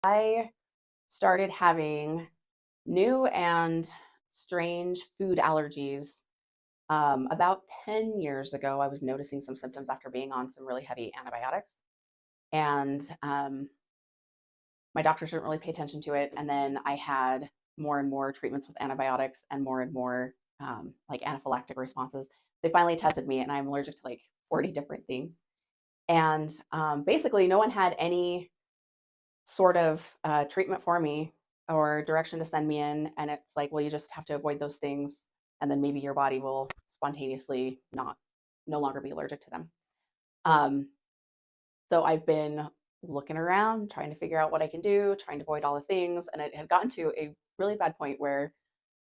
I started having new and strange food allergies about 10 years ago. I was noticing some symptoms after being on some really heavy antibiotics. And my doctors didn't really pay attention to it. And then I had more and more treatments with antibiotics and more like anaphylactic responses. They finally tested me, and I'm allergic to like 40 different things. And basically, no one had any sort of treatment for me or direction to send me in. And it's like, well, you just have to avoid those things, and then maybe your body will spontaneously no longer be allergic to them. So I've been looking around, trying to figure out what I can do, trying to avoid all the things. And it had gotten to a really bad point where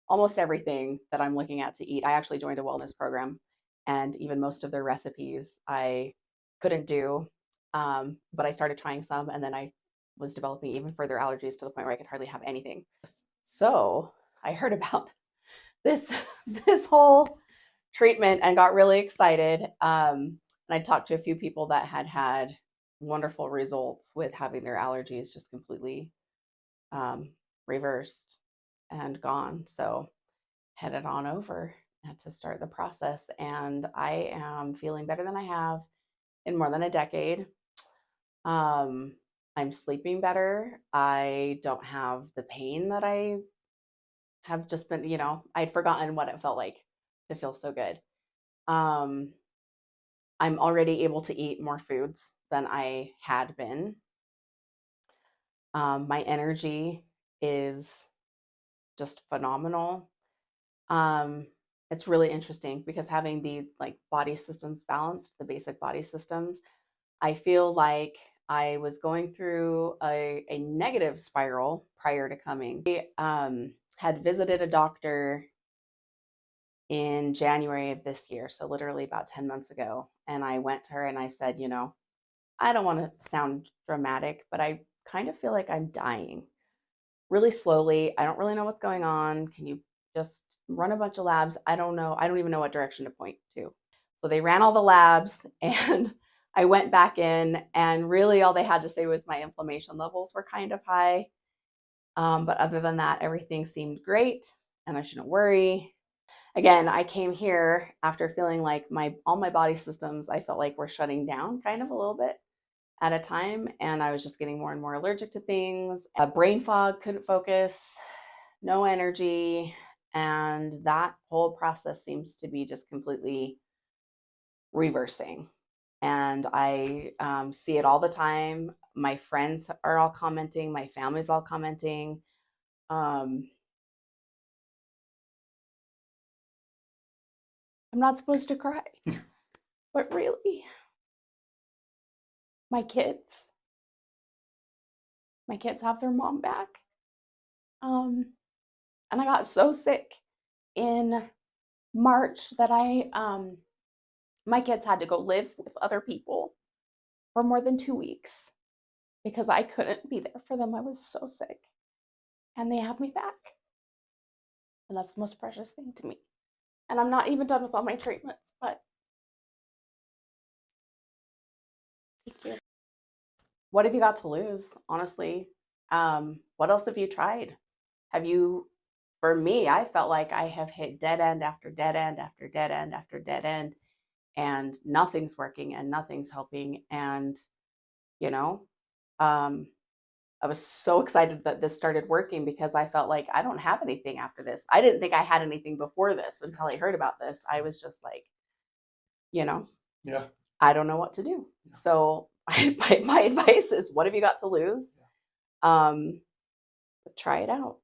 almost everything that I'm looking at to eat, I actually joined a wellness program, and even most of their recipes I couldn't do. But I started trying some, and then I was developing even further allergies to the point where I could hardly have anything. So I heard about this this whole treatment and got really excited. And I talked to a few people that had wonderful results with having their allergies just completely reversed and gone. So headed on over to start the process, and I am feeling better than I have in more than a decade. I'm sleeping better. I don't have the pain that I have just been, I'd forgotten what it felt like to feel so good. I'm already able to eat more foods than I had been. My energy is just phenomenal. It's really interesting because having these like body systems balanced, the basic body systems, I feel like I was going through a negative spiral prior to coming. I had visited a doctor in January of this year, so literally about 10 months ago. And I went to her and I said, I don't want to sound dramatic, but I kind of feel like I'm dying really slowly. I don't really know what's going on. Can you just run a bunch of labs? I don't know. I don't even know what direction to point to. So they ran all the labs, and I went back in, and really all they had to say was my inflammation levels were kind of high. But other than that, everything seemed great and I shouldn't worry. Again, I came here after feeling like all my body systems, I felt like were shutting down kind of a little bit at a time, and I was just getting more and more allergic to things. Brain fog, couldn't focus, no energy, and that whole process seems to be just completely reversing. And I see it all the time. My friends are all commenting, my family's all commenting. I'm not supposed to cry, but really, my kids have their mom back. And I got so sick in March that my kids had to go live with other people for more than 2 weeks because I couldn't be there for them. I was so sick, and they have me back. And that's the most precious thing to me. And I'm not even done with all my treatments, but thank you. What have you got to lose, honestly? What else have you tried? For me, I felt like I have hit dead end after dead end after dead end after dead end, and nothing's working and nothing's helping. And, you know, um, I was so excited that this started working because I felt like I don't have anything after this. I didn't think I had anything before this until I heard about this. I was just like, Yeah. I don't know what to do. Yeah. So my advice is, what have you got to lose? Try it out.